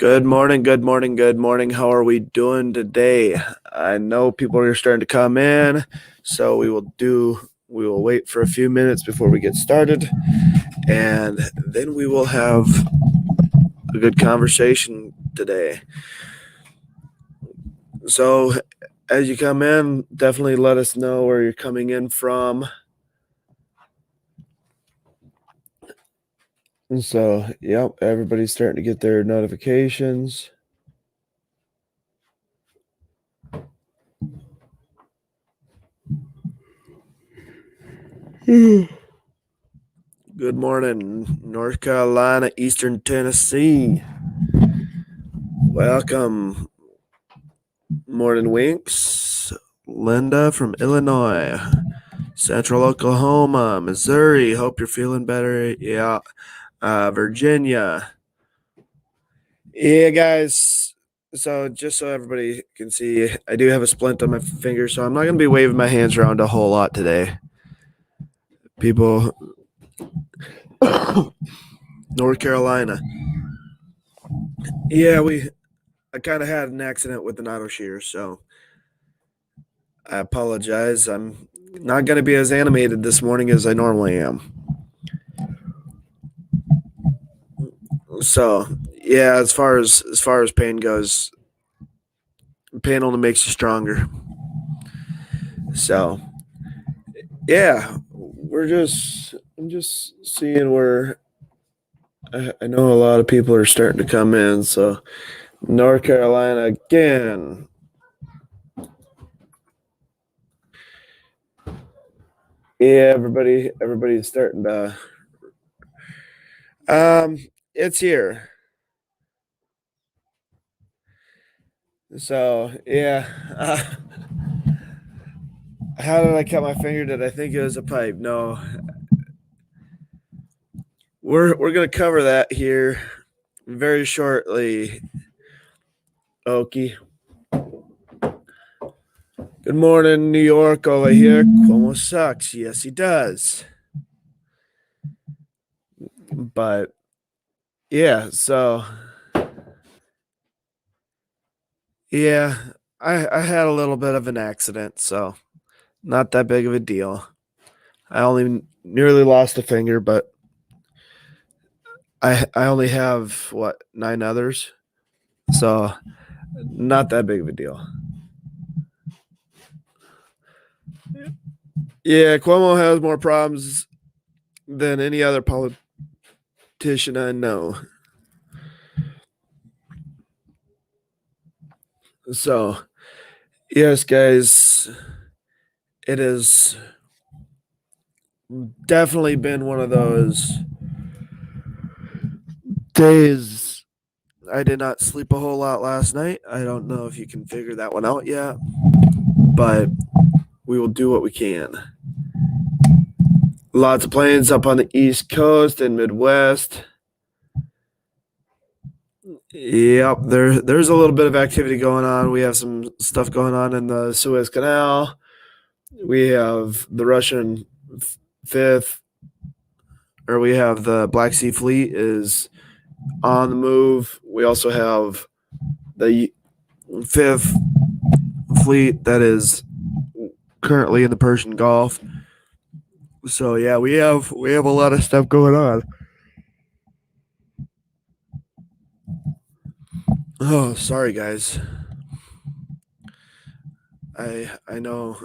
Good morning, good morning, good morning. How are we doing today? I know people are starting to come in, so we will wait for a few minutes before we get started, and then we will have a good conversation today. So, as you come in, definitely let us know where you're coming in from. And so, yep, everybody's starting to get their notifications. Good morning, North Carolina, Eastern Tennessee. Welcome. Morning, Winks. Linda from Illinois. Central Oklahoma, Missouri. Hope you're feeling better. Yeah. Virginia. Yeah, guys. So, just so everybody can see, I do have a splint on my finger, so I'm not going to be waving my hands around a whole lot today. People, North Carolina. Yeah, I kind of had an accident with an auto shear, so I apologize. I'm not going to be as animated this morning as I normally am. So, yeah, as far as pain goes, pain only makes you stronger. So, yeah, I'm just seeing where I know a lot of people are starting to come in. So, North Carolina again. Yeah, everybody's starting to. It's here. So yeah. How did I cut my finger? Did I think it was a pipe? No. We're gonna cover that here very shortly. Okie. Good morning, New York over here. Cuomo sucks. Yes, he does. But yeah, so yeah, I had a little bit of an accident, so not that big of a deal. I only nearly lost a finger, but I only have what 9 others, so not that big of a deal. Yeah, Cuomo has more problems than any other politician I know. So, yes, guys, it has definitely been one of those days. I did not sleep a whole lot last night. I don't know if you can figure that one out yet, but we will do what we can. Lots of planes up on the East Coast and Midwest. Yep, there's a little bit of activity going on. We have some stuff going on in the Suez Canal. We have the Russian fifth, or we have the Black Sea Fleet is on the move. We also have the fifth fleet that is currently in the Persian Gulf. So yeah, we have a lot of stuff going on. Oh, sorry guys. I know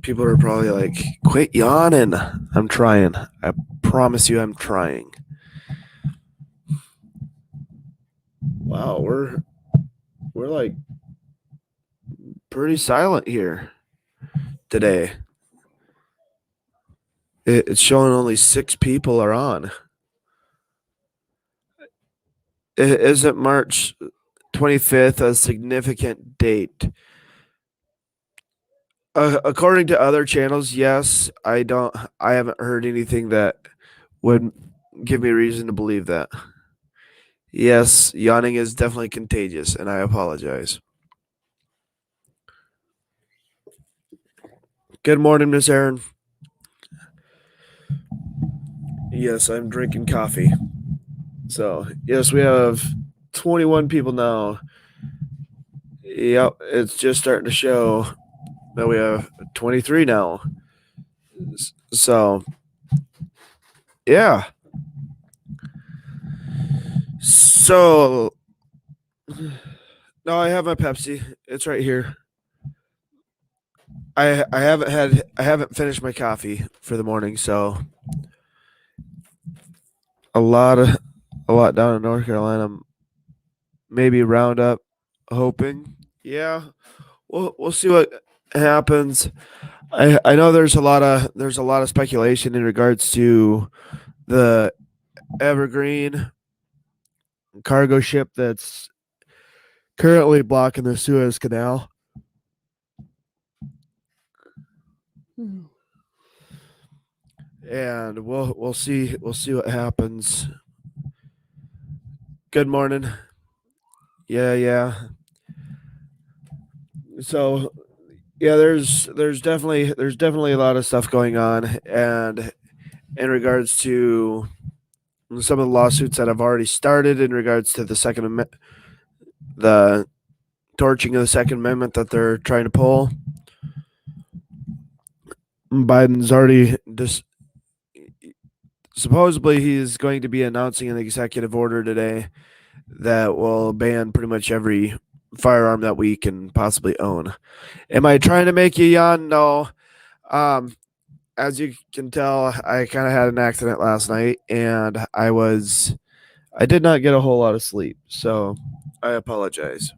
people are probably like, quit yawning. I'm trying. I promise you I'm trying. Wow, we're like pretty silent here today. It's showing only 6 people are on. Isn't March 25th a significant date? According to other channels, yes. I haven't heard anything that would give me reason to believe that. Yes, yawning is definitely contagious, and I apologize. Good morning, Miss Aaron. Yes, I'm drinking coffee. So, yes, we have 21 people now. Yep, it's just starting to show that we have 23 now. So, yeah. So, no, I have my Pepsi. It's right here. I haven't finished my coffee for the morning, so a lot down in North Carolina. Maybe Roundup, hoping. Yeah, we'll see what happens. I know there's a lot of speculation in regards to the Evergreen cargo ship that's currently blocking the Suez Canal. And we'll see what happens. Good morning. Yeah. So yeah, there's definitely a lot of stuff going on, and in regards to some of the lawsuits that have already started in regards to the torching of the Second Amendment that they're trying to pull. Biden's already just supposedly he's going to be announcing an executive order today that will ban pretty much every firearm that we can possibly own. Am I trying to make you yawn? No. As you can tell, I kind of had an accident last night, and I did not get a whole lot of sleep, so I apologize.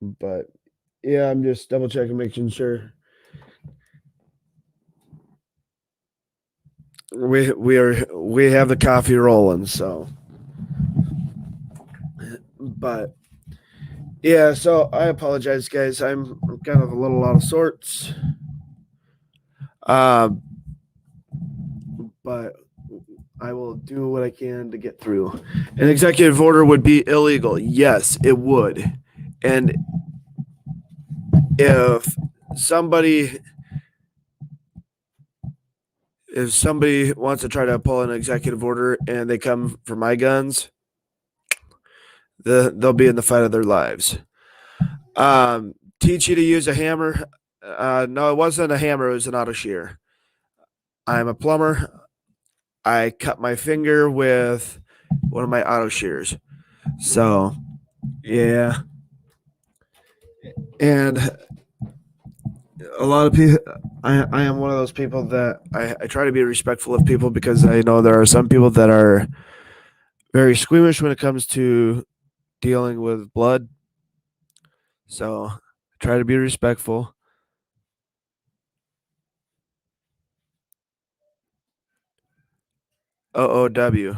But yeah, I'm just double checking, making sure we have the coffee rolling. So, but yeah, so I apologize, guys. I'm kind of a little out of sorts. Um, but I will do what I can to get through. An executive order would be illegal. Yes, it would. And if somebody wants to try to pull an executive order and they come for my guns, they'll be in the fight of their lives. Teach you to use a hammer. No, it wasn't a hammer. It was an auto shear. I'm a plumber. I cut my finger with one of my auto shears. So, yeah. And a lot of people, I am one of those people that I try to be respectful of people because I know there are some people that are very squeamish when it comes to dealing with blood. So, try to be respectful. OOW.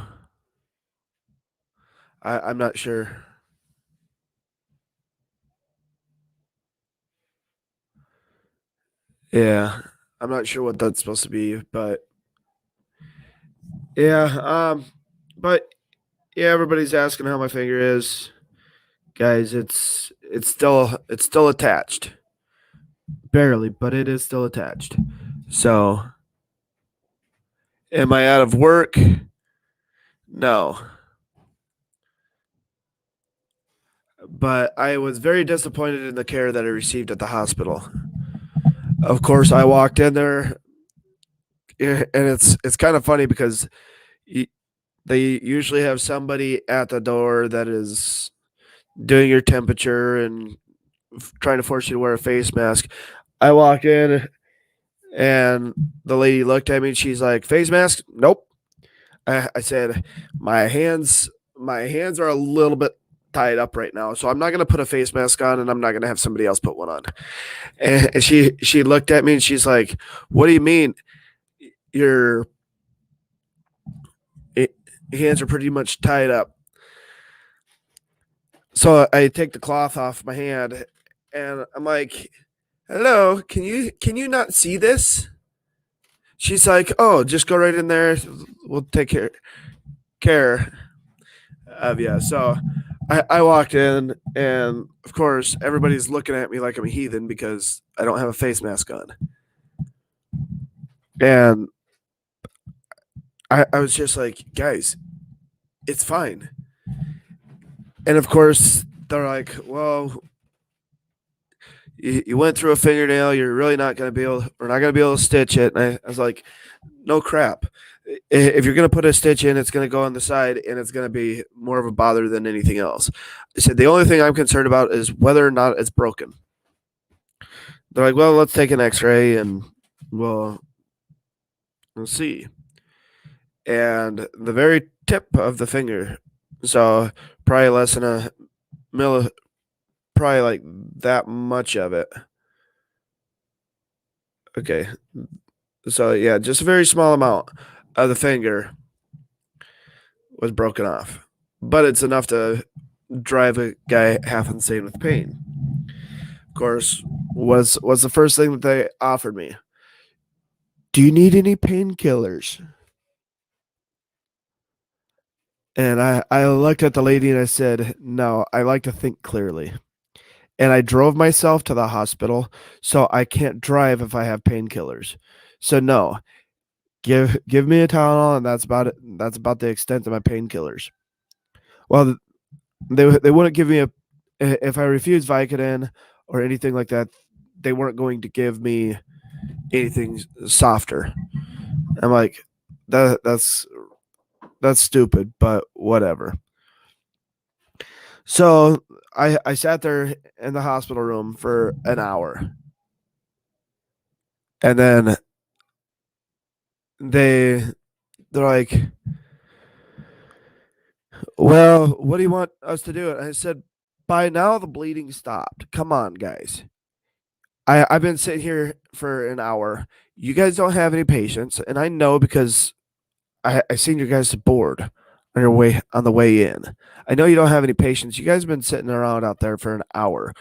I'm not sure. Yeah, I'm not sure what that's supposed to be, but yeah, but yeah, everybody's asking how my finger is, guys. It's still attached, barely, but it is still attached. So, am I out of work? No, but I was very disappointed in the care that I received at the hospital. Of course, I walked in there, and it's kind of funny because they usually have somebody at the door that is doing your temperature and trying to force you to wear a face mask. I walked in and the lady looked at me and she's like, "Face mask? Nope." I said, my hands are a little bit tied up right now, so I'm not gonna put a face mask on, and I'm not gonna have somebody else put one on." And she looked at me and she's like, "What do you mean? Your hands are pretty much tied up." So I take the cloth off my hand, and I'm like, "Hello, can you not see this?" She's like, "Oh, just go right in there. We'll take care of you." So I walked in, and of course, everybody's looking at me like I'm a heathen because I don't have a face mask on. And I was just like, guys, it's fine. And of course, they're like, well, you went through a fingernail. You're really not going to be able, we're not going to be able to stitch it. And I was like, no crap. If you're going to put a stitch in, it's going to go on the side and it's going to be more of a bother than anything else. I said, the only thing I'm concerned about is whether or not it's broken. They're like, well, let's take an x ray and we'll see. And the very tip of the finger, so probably less than a probably like that much of it. Okay. So yeah, just a very small amount of the finger was broken off. But it's enough to drive a guy half insane with pain. Of course, was the first thing that they offered me. Do you need any painkillers? And I looked at the lady and I said, no, I like to think clearly. And I drove myself to the hospital, so I can't drive if I have painkillers. So no, give me a Tylenol, and that's about it. That's about the extent of my painkillers. Well, they wouldn't give me a if I refused Vicodin or anything like that. They weren't going to give me anything softer. I'm like, that's stupid, but whatever. So I sat there in the hospital room for an hour. And then they're like, well, what do you want us to do? And I said, by now the bleeding stopped. Come on, guys. I've been sitting here for an hour. You guys don't have any patience, and I know because I seen you guys bored on the way in. I know you don't have any patience. You guys have been sitting around out there for an hour,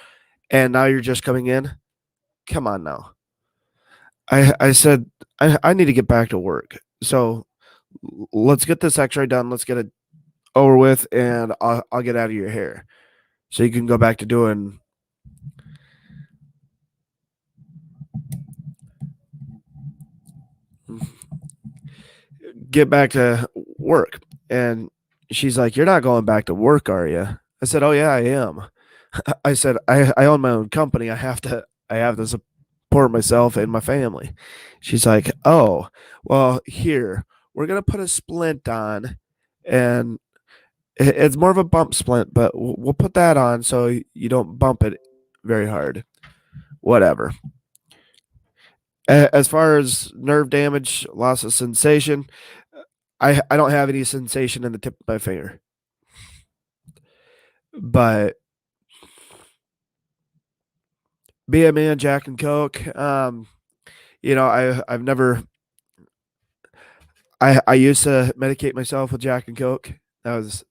and now you're just coming in. Come on now. I said I need to get back to work. So let's get this X-ray done. Let's get it over with, and I'll get out of your hair, so you can go back to doing. Get back to work. And she's like, you're not going back to work, are you? I said, oh yeah, I am. I said, I own my own company. I have to support myself and my family. She's like, oh, well, here, we're gonna put a splint on, and it's more of a bump splint, but we'll put that on so you don't bump it very hard. Whatever. As far as nerve damage, loss of sensation, I don't have any sensation in the tip of my finger. But be a man, Jack and Coke. I've never. I used to medicate myself with Jack and Coke. That was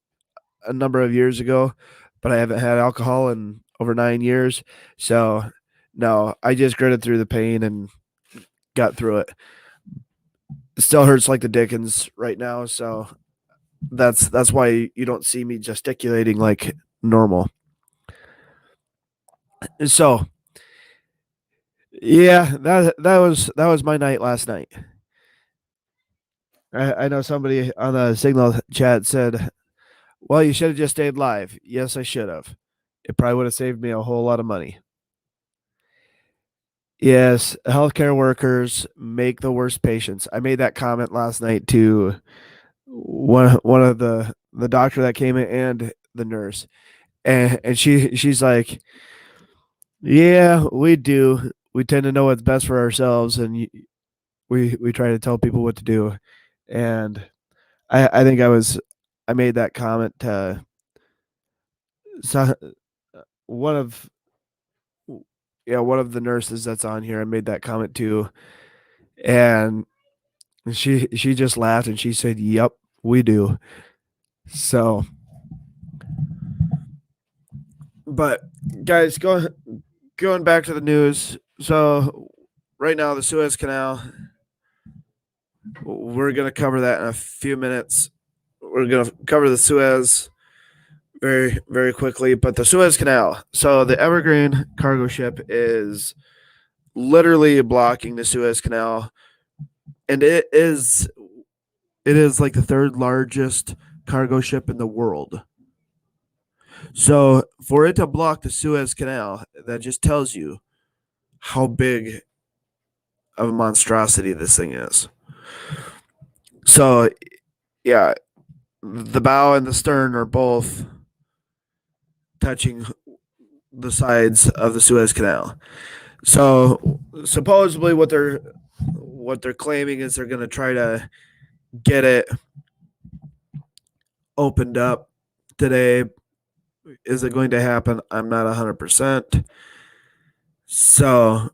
a number of years ago, but I haven't had alcohol in over 9 years. So no, I just gritted through the pain and got through it. It still hurts like the dickens right now, so that's why you don't see me gesticulating like normal. So yeah, that was my night last night. I know somebody on the Signal chat said, "Well, you should have just stayed live." Yes, I should have. It probably would have saved me a whole lot of money. Yes, healthcare workers make the worst patients. I made that comment last night to one of the doctor that came in and the nurse, and she's like, "Yeah, we do. We tend to know what's best for ourselves, and we try to tell people what to do." And I think I made that comment to so, one of one of the nurses that's on here. I made that comment to, and she just laughed and she said, "Yep, we do." So, but guys, going back to the news. So, right now the Suez Canal. We're gonna cover that in a few minutes. We're gonna cover the Suez very very quickly, but the Suez Canal. So the Evergreen cargo ship is literally blocking the Suez Canal and it is like the third largest cargo ship in the world. So for it to block the Suez Canal, that just tells you how big of a monstrosity this thing is. So yeah, the bow and the stern are both touching the sides of the Suez Canal. So supposedly what they're claiming is they're going to try to get it opened up today. Is it going to happen? I'm not 100%. So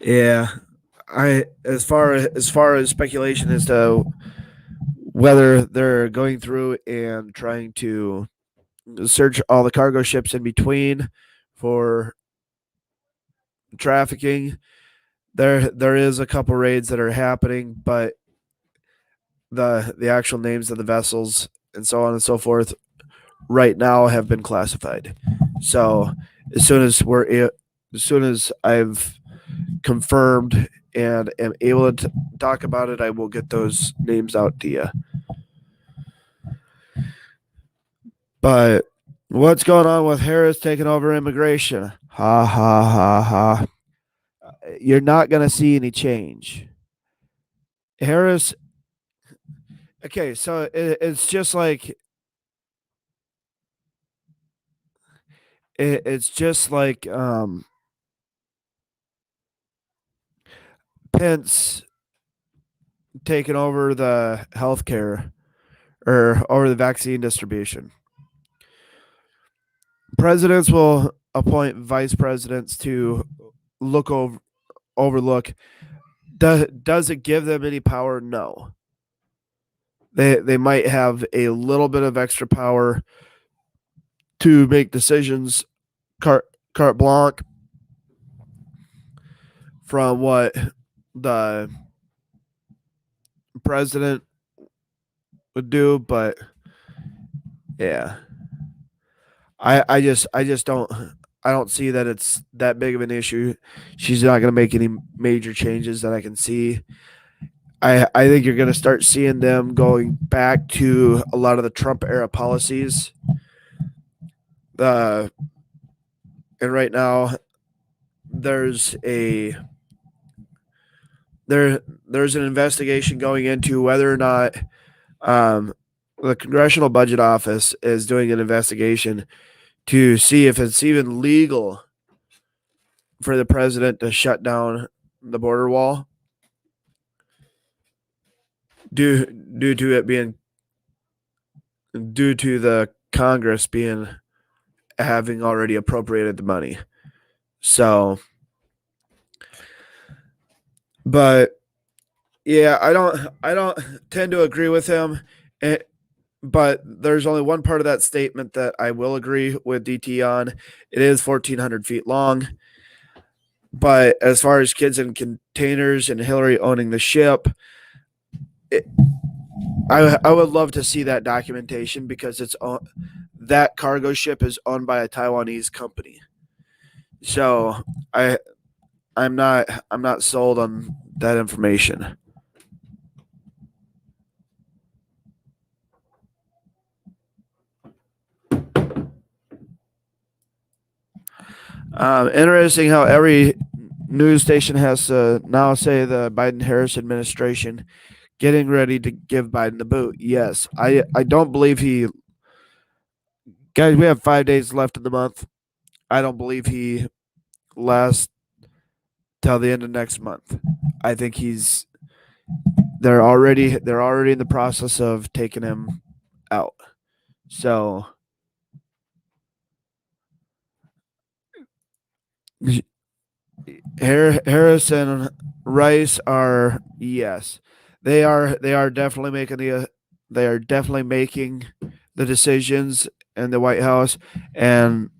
yeah, I as far as speculation as to whether they're going through and trying to search all the cargo ships in between for trafficking. There is a couple raids that are happening, but the actual names of the vessels and so on and so forth right now have been classified. So as soon as I've confirmed and am able to talk about it, I will get those names out to you. But what's going on with Harris taking over immigration? Ha ha ha ha. You're not going to see any change. Harris, okay, so it's just like it's just like Pence taking over the healthcare or over the vaccine distribution. Presidents will appoint vice presidents to overlook. Does it give them any power? No. They might have a little bit of extra power to make decisions carte blanche from what the president would do, but yeah, I just don't see that it's that big of an issue. She's not going to make any major changes that I can see. I think you're going to start seeing them going back to a lot of the Trump era policies. And right now there's there's an investigation going into whether or not the Congressional Budget Office is doing an investigation to see if it's even legal for the president to shut down the border wall due to it being due to the Congress being having already appropriated the money. So, but yeah, I don't tend to agree with him. But there's only one part of that statement that I will agree with DT on. It is 1,400 feet long. But as far as kids in containers and Hillary owning the ship, I would love to see that documentation because that cargo ship is owned by a Taiwanese company. So I'm not sold on that information. Interesting how every news station has to now say the Biden Harris administration getting ready to give Biden the boot. Yes, I don't believe he. Guys, we have 5 days left in the month. I don't believe he lasts till the end of next month. I think they're already in the process of taking him out. So Harris and Rice are, yes, they are definitely making the decisions in the White House, and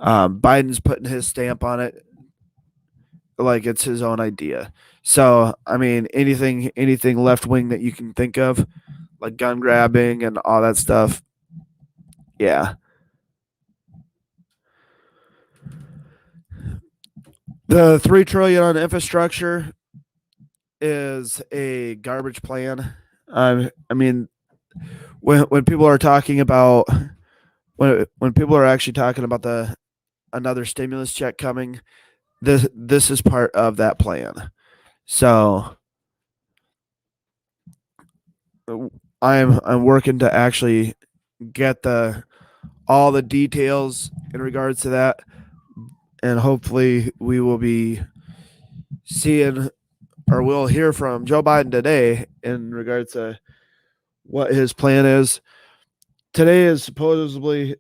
Biden's putting his stamp on it like it's his own idea. So I mean, anything left wing that you can think of, like gun grabbing and all that stuff, yeah. The $3 trillion on infrastructure is a garbage plan. I mean, when people are talking about when people are actually talking about the another stimulus check coming, this is part of that plan. So I'm working to actually get the all the details in regards to that, and hopefully we will be seeing or we'll hear from Joe Biden today in regards to what his plan is. Today is supposedly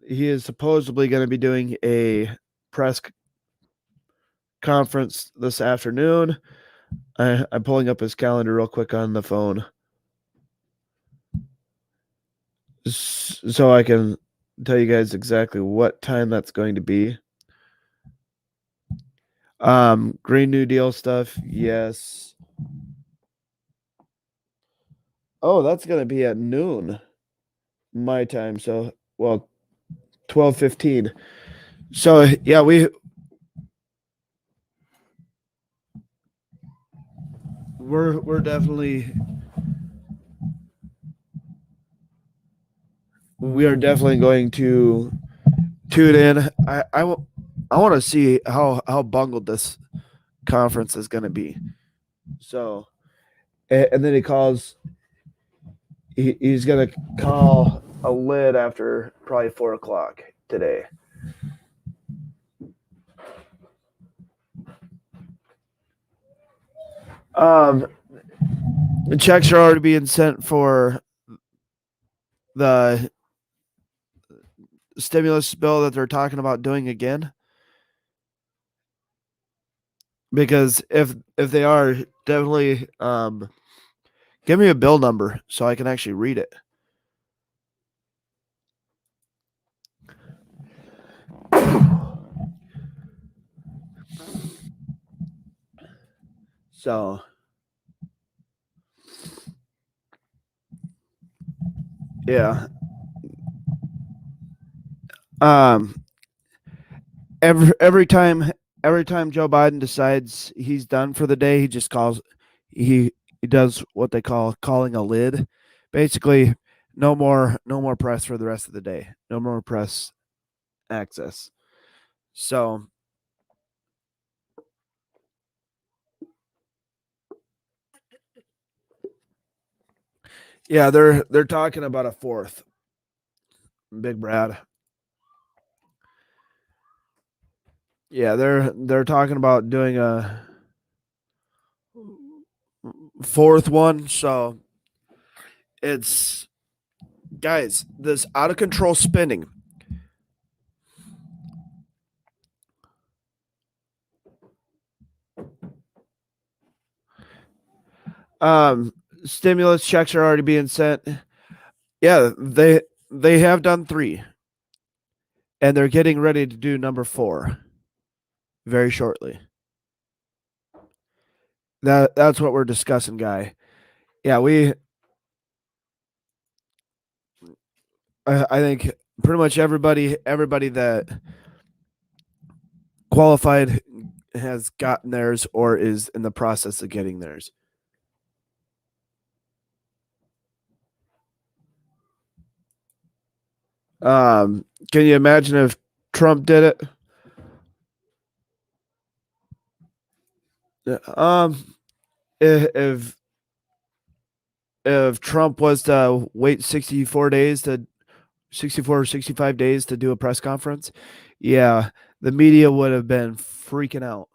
he is supposedly going to be doing a press conference this afternoon. I'm pulling up his calendar real quick on the phone so I can tell you guys exactly what time that's going to be. Green New Deal stuff, yes. Oh, that's going to be at noon my time. So, well, 12:15. So, yeah, we're definitely we are definitely going to tune in. I want to see how bungled this conference is going to be. So, and then he's going to call a lid after probably 4 o'clock today. The checks are already being sent for the stimulus bill that they're talking about doing again. Because if they are, definitely give me a bill number so I can actually read it. So, yeah. Um every time Joe Biden decides he's done for the day, he just calls he does what they call calling a lid. Basically, no more press for the rest of the day. No more press access. So, yeah, they're talking about a fourth. Big Brad. Yeah, they're talking about doing a fourth one. So, it's guys, this out of control spending. Stimulus checks are already being sent. Yeah, they have done 3, and they're getting ready to do number 4 very shortly. That's what we're discussing, guy. Yeah, I think pretty much everybody that qualified has gotten theirs or is in the process of getting theirs. Can you imagine if Trump did it? Um, if Trump was to wait 64 or 65 days to do a press conference, yeah, the media would have been freaking out.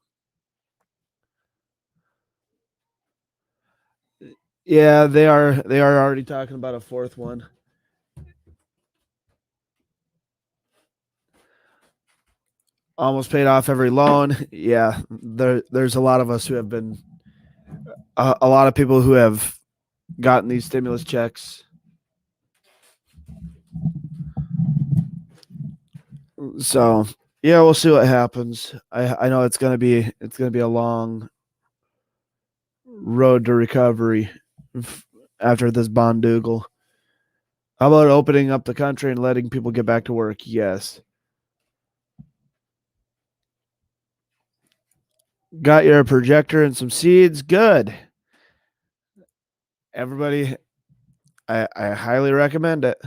Yeah, they are already talking about a fourth one. Almost paid off every loan. Yeah, there's a lot of us who have been a lot of people who have gotten these stimulus checks. So, yeah, we'll see what happens. I know it's gonna be a long road to recovery after this Bondugal. How about opening up the country and letting people get back to work? Yes. Got your projector and some seeds. Good. Everybody, I highly recommend it.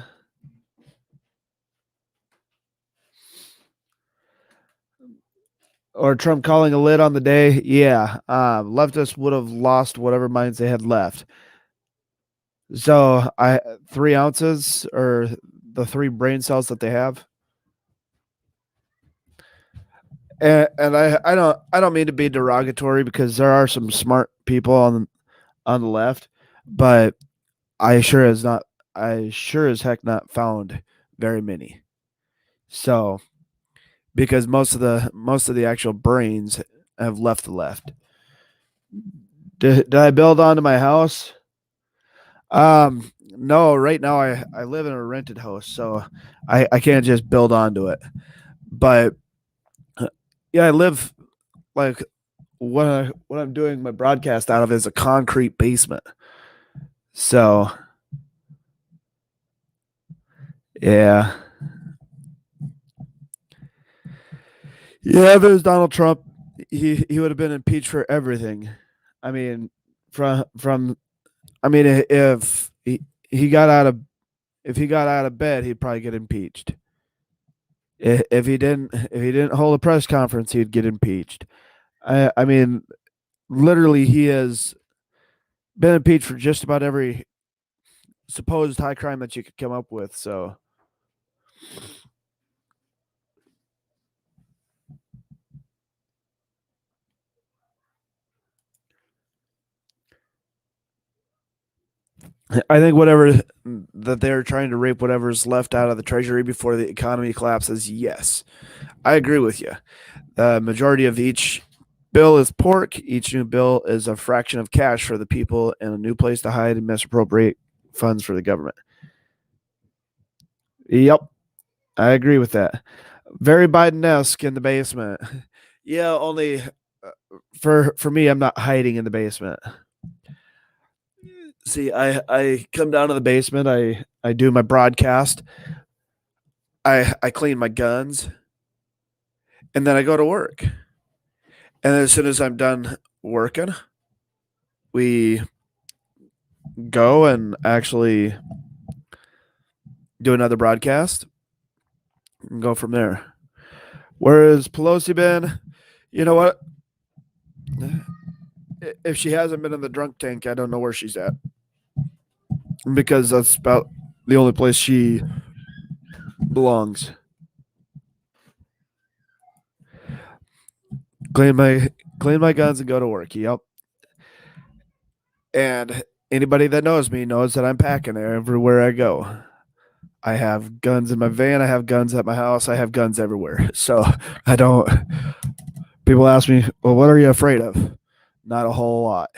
Or Trump calling a lid on the day. Yeah. Leftists would have lost whatever minds they had left. So 3 ounces or the 3 brain cells that they have. And I don't mean to be derogatory because there are some smart people on the left, but I sure as heck not found very many. So because most of the actual brains have left the left. Did I build onto my house? No, right now I live in a rented house, so I can't just build onto it. But yeah, I live like what I'm doing my broadcast out of is a concrete basement. So yeah. Yeah, there's Donald Trump. He would have been impeached for everything. I mean, from I mean if he got out of if he got out of bed, he'd probably get impeached. If he didn't hold a press conference, he'd get impeached. I mean, literally, he has been impeached for just about every supposed high crime that you could come up with. So I think whatever that they're trying to rape whatever's left out of the treasury before the economy collapses. Yes, I agree with you. The majority of each bill is pork. Each new bill is a fraction of cash for the people and a new place to hide and misappropriate funds for the government. Yep, I agree with that. Very Biden-esque in the basement. Yeah, only for me, I'm not hiding in the basement. See, I come down to the basement. I do my broadcast. I clean my guns, and then I go to work. And as soon as I'm done working, we go and actually do another broadcast and go from there. Whereas Pelosi been, you know what? If she hasn't been in the drunk tank, I don't know where she's at. Because that's about the only place she belongs. Clean my guns and go to work. Yep. And anybody that knows me knows that I'm packing everywhere I go. I have guns in my van. I have guns at my house. I have guns everywhere. So I don't. People ask me, well, what are you afraid of? Not a whole lot.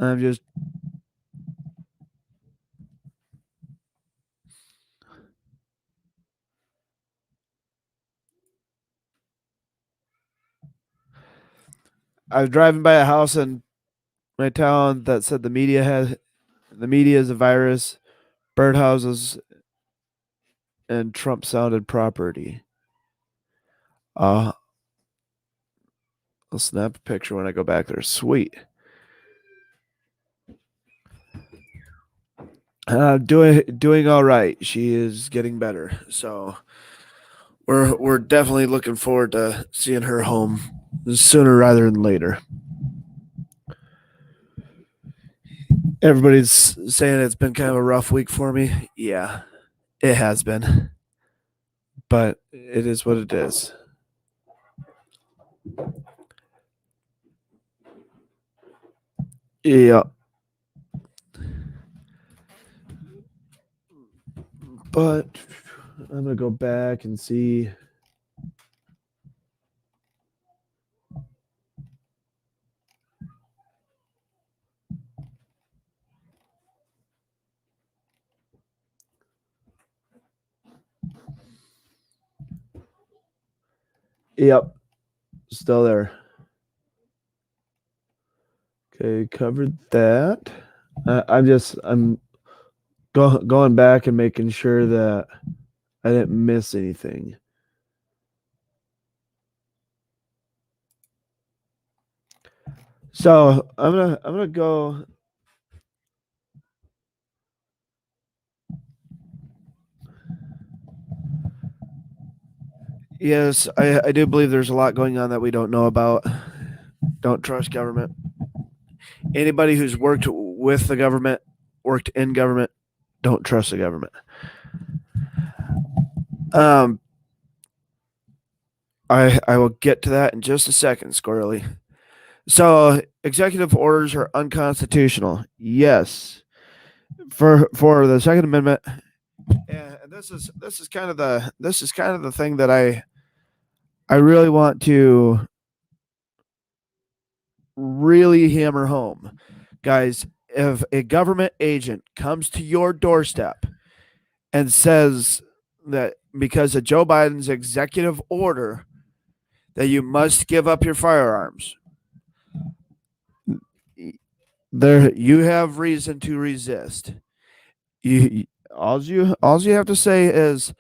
I'm just. I was driving by a house in my town that said the media is a virus, birdhouses, and Trump sounded property. I'll snap a picture when I go back there. Sweet. Doing all right. She is getting better. So we're definitely looking forward to seeing her home sooner rather than later. Everybody's saying it's been kind of a rough week for me. Yeah, it has been. But it is what it is. Yeah. But I'm gonna go back and see. Yep, still there. Okay, covered that. I'm going back and making sure that I didn't miss anything. So I'm gonna go. Yes, I do believe there's a lot going on that we don't know about. Don't trust government. Anybody who's worked with the government, worked in government, don't trust the government. Um, I will get to that in just a second, Squirrely. So executive orders are unconstitutional. Yes, for the Second Amendment, and this is kind of the thing that I really want to really hammer home, guys. If a government agent comes to your doorstep and says that because of Joe Biden's executive order that you must give up your firearms, there you have reason to resist. You all you have to say is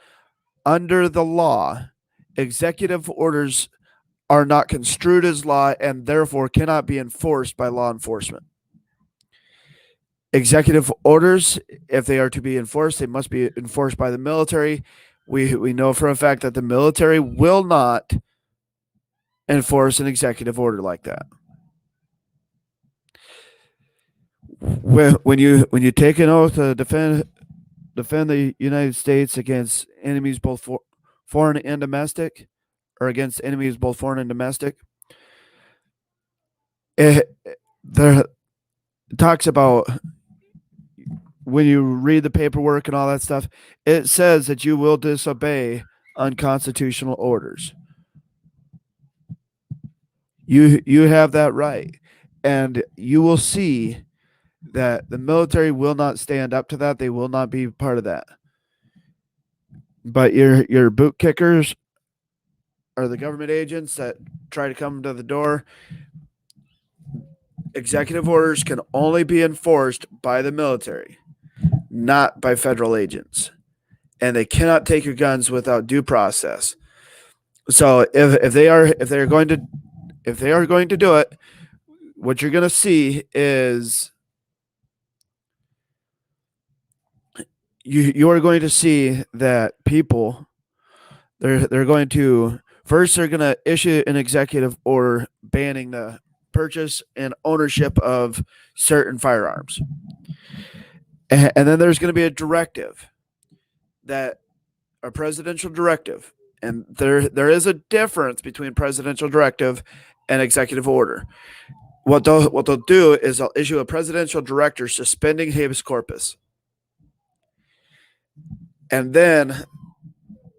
under the law, executive orders are not construed as law and therefore cannot be enforced by law enforcement. Executive orders, if they are to be enforced, they must be enforced by the military. We know for a fact that the military will not enforce an executive order like that. When you take an oath to defend the United States against enemies both foreign and domestic, or against enemies both foreign and domestic, it there it talks about when you read the paperwork and all that stuff. It says that you will disobey unconstitutional orders. You have that right, and you will see that the military will not stand up to that. They will not be part of that. But your boot kickers are the government agents that try to come to the door. Executive orders can only be enforced by the military, not by federal agents. And they cannot take your guns without due process. So if they are going to do it, what you're going to see is you are going to see that people they're going to first they're going to issue an executive order banning the purchase and ownership of certain firearms. And then there's going to be a directive, that a presidential directive, and there is a difference between presidential directive and executive order. What they'll do is they'll issue a presidential director suspending habeas corpus, and then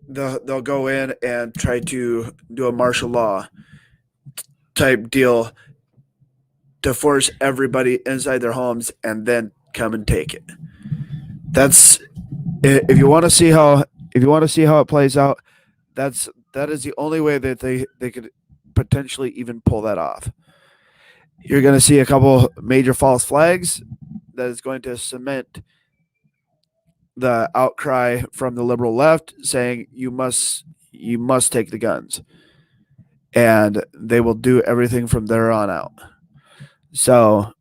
they'll go in and try to do a martial law type deal to force everybody inside their homes and then come and take it. That's if you want to see how it plays out. That is the only way that they could potentially even pull that off. You're going to see a couple major false flags that is going to cement the outcry from the liberal left saying you must take the guns, and they will do everything from there on out. So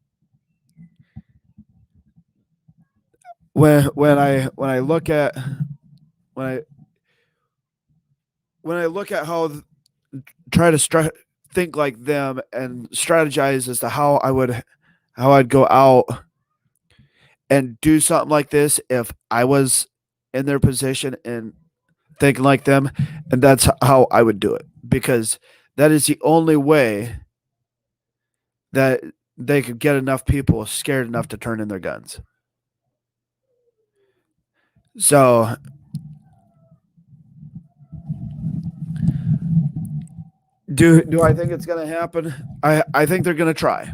when I look at when I when I look at how try to think like them and strategize as to how I'd go out and do something like this if I was in their position and thinking like them, and that's how I would do it, because that is the only way that they could get enough people scared enough to turn in their guns. So do I think it's going to happen? I think they're going to try,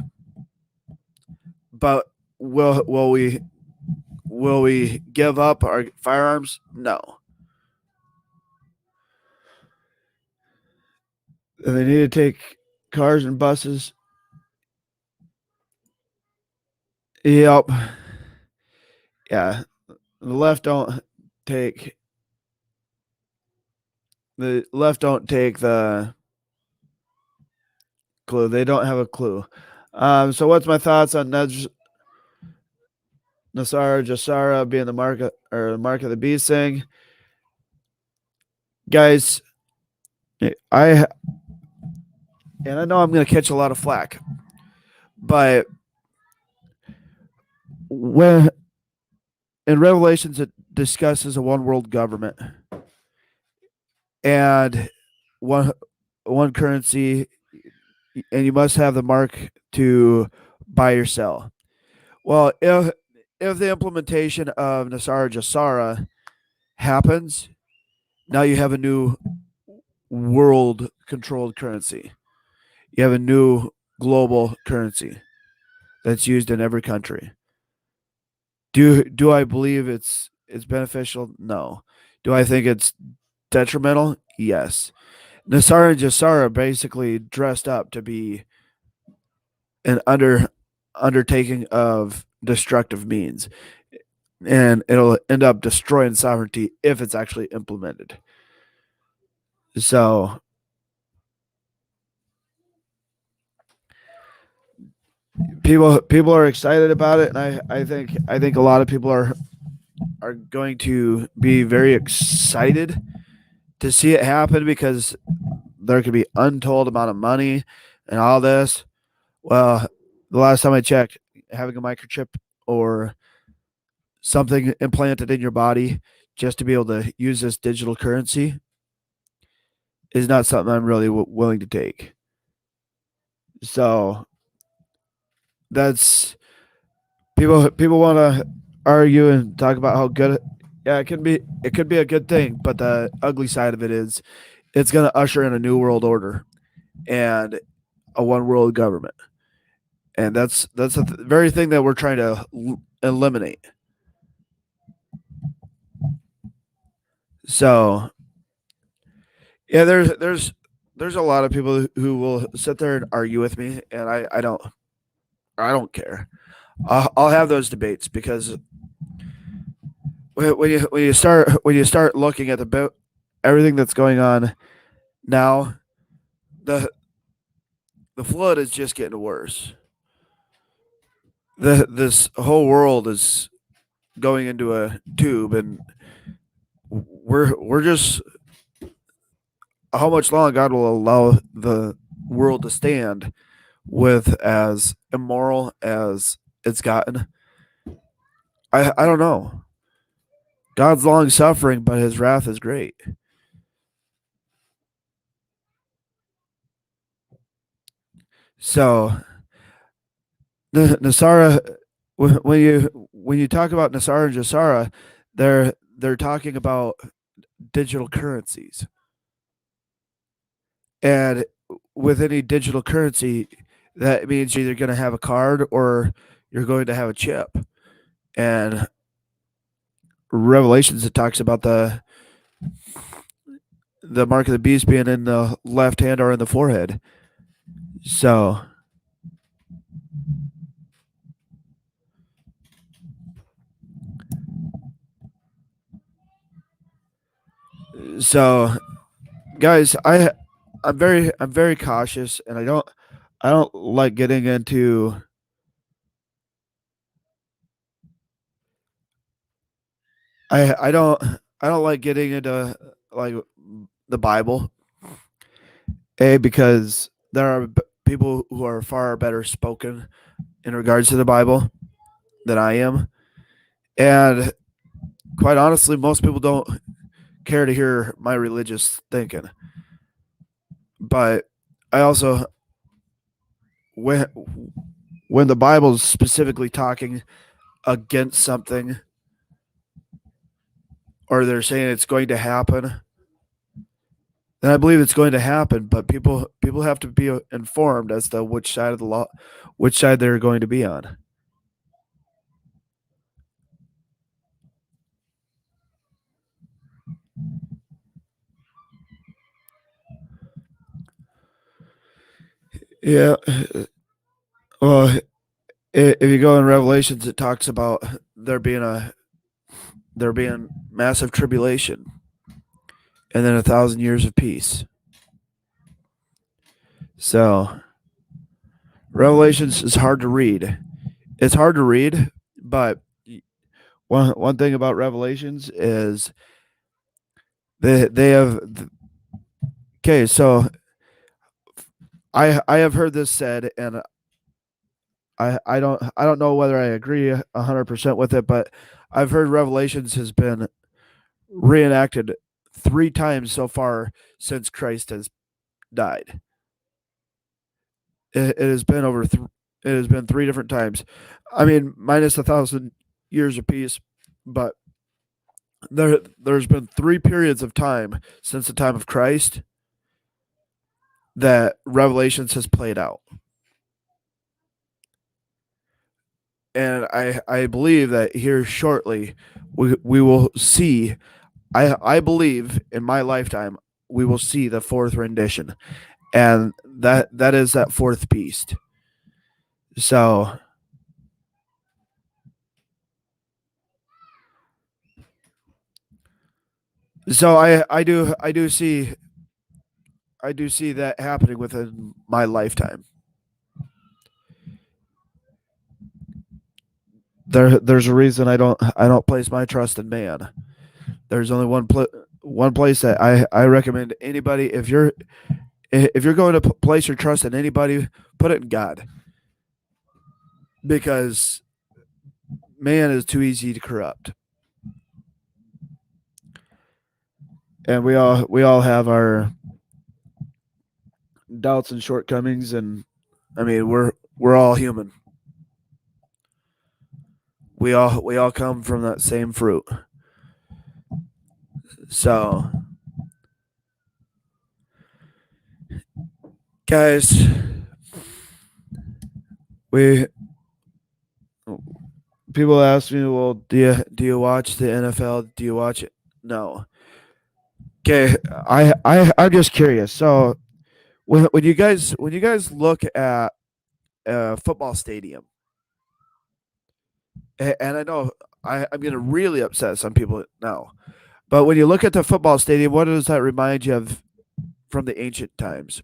but will we give up our firearms? No. They need to take cars and buses. Yep. Yeah. The left don't take the clue. They don't have a clue. So what's my thoughts on Nasara Jasara being the mark of the beast thing? Guys, I and I know I'm going to catch a lot of flack, but when in Revelations it discusses a one world government and one currency, and you must have the mark to buy or sell. Well, if the implementation of Nasara Jasara happens, now you have a new world controlled currency. You have a new global currency that's used in every country. Do I believe it's beneficial? No. Do I think it's detrimental? Yes. Nasara and Jasara basically dressed up to be an undertaking of destructive means, and it'll end up destroying sovereignty if it's actually implemented. So people are excited about it, and I think a lot of people are going to be very excited to see it happen because there could be untold amount of money and all this. Well, the last time I checked, having a microchip or something implanted in your body just to be able to use this digital currency is not something I'm really willing to take. So that's people want to argue and talk about how good. Yeah, it could be a good thing, but the ugly side of it is it's going to usher in a new world order and a one world government, and that's the very thing that we're trying to eliminate. So yeah, there's a lot of people who will sit there and argue with me, and I don't care. I'll have those debates because when you start looking at everything that's going on now, the the flood is just getting worse. This whole world is going into a tube, and we're just how much longer God will allow the world to stand with as immoral as it's gotten. I don't know. God's long suffering, but his wrath is great. So Nasara, when you talk about Nasara and Jasara, they're talking about digital currencies, and with any digital currency, that means you're either going to have a card or you're going to have a chip. And Revelations, it talks about the mark of the beast being in the left hand or in the forehead. So so guys, I'm very cautious, and I don't like getting into I don't like getting into like the Bible, because there are people who are far better spoken in regards to the Bible than I am, and quite honestly, most people don't care to hear my religious thinking. But I also when when the Bible is specifically talking against something, or they're saying it's going to happen, then I believe it's going to happen. But people have to be informed as to which side of the law, which side they're going to be on. Yeah. Well, if you go in Revelations, it talks about there being massive tribulation and then 1,000 years of peace. So Revelations is hard to read. It's hard to read, but one thing about Revelations is they have okay. So I have heard this said, and I don't know whether I agree 100% with it, but I've heard Revelations has been reenacted 3 times so far since Christ has died. It has been it has been 3 different times. I mean, minus 1,000 years apiece, but there's been 3 periods of time since the time of Christ that Revelations has played out. And I believe that here shortly we will see. I believe in my lifetime we will see the fourth rendition, and that is that fourth beast. So I do see that happening within my lifetime. There's a reason I don't place my trust in man. There's only one place that I recommend anybody, if you're going to place your trust in anybody, put it in God, because man is too easy to corrupt, and we all have our doubts and shortcomings, and I mean we're all human. We all come from that same fruit. So, guys, we people ask me, well, do you watch the NFL? Do you watch it? No. Okay, I'm just curious. So, when you guys look at a football stadium, and I know I'm going to really upset some people now, but when you look at the football stadium, what does that remind you of from the ancient times?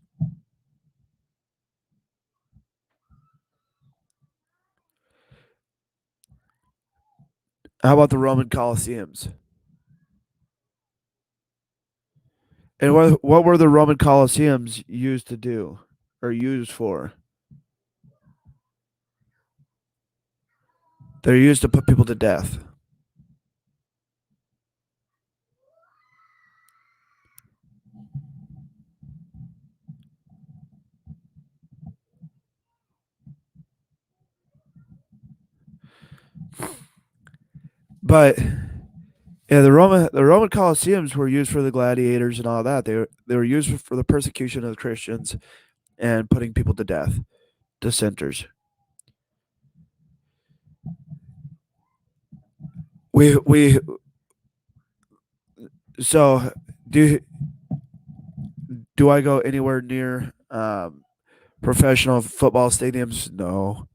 How about the Roman Colosseums? And what were the Roman Colosseums used to do or used for? They're used to put people to death. But yeah, the Roman Colosseums were used for the gladiators and all that. They were used for the persecution of the Christians and putting people to death, dissenters. We so do I go anywhere near professional football stadiums? No,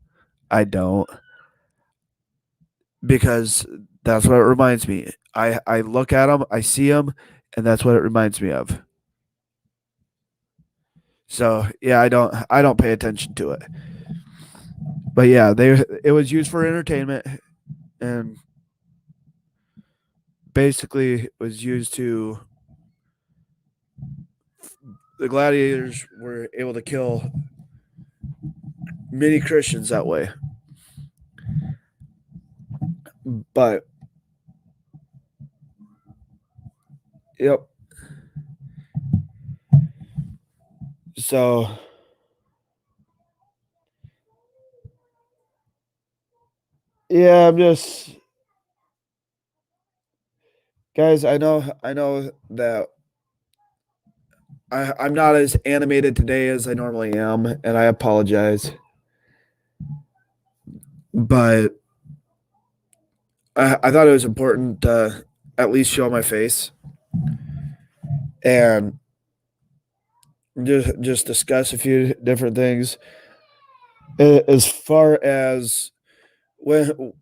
I don't, because that's what it reminds me. I look at them, I see them, and that's what it reminds me of. So yeah, I don't pay attention to it. But yeah, it was used for entertainment, and basically was used to the gladiators were able to kill many Christians that way. But yep. So yeah, I'm just guys, I know that I'm not as animated today as I normally am, and I apologize. But I thought it was important to at least show my face and just discuss a few different things. As far as when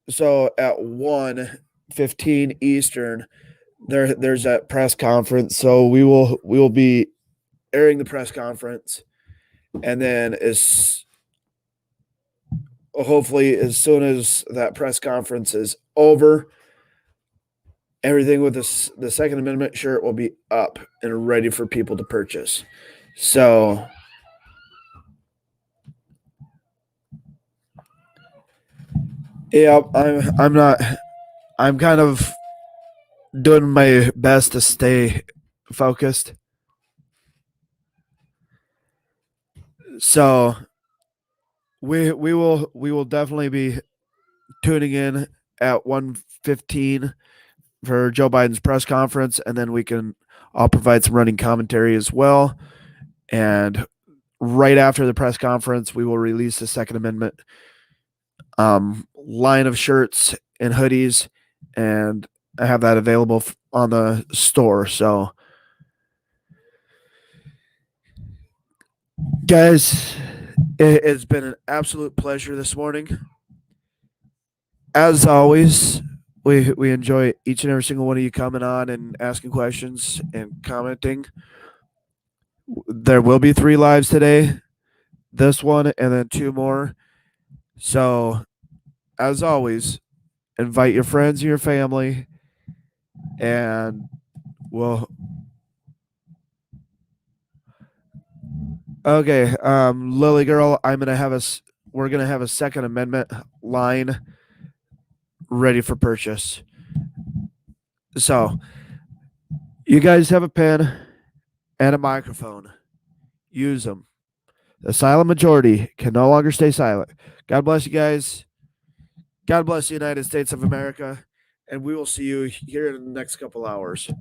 so at 1:15 Eastern, there's that press conference. So we will be airing the press conference, And then hopefully as soon as that press conference is over, everything with the Second Amendment shirt will be up and ready for people to purchase. So yeah, I'm kind of doing my best to stay focused. So we will definitely be tuning in at 1:15 for Joe Biden's press conference, and then I'll provide some running commentary as well. And right after the press conference, we will release the Second Amendment line of shirts and hoodies, and I have that available on the store. So, guys, it's been an absolute pleasure this morning. As always, we enjoy each and every single one of you coming on and asking questions and commenting. There will be 3 lives today, this one and then 2 more. So, as always, invite your friends and your family, and we'll okay, Lily girl, we're gonna have a Second Amendment line ready for purchase. So, you guys have a pen and a microphone. Use them. The silent majority can no longer stay silent. God bless you guys. God bless the United States of America. And we will see you here in the next couple hours.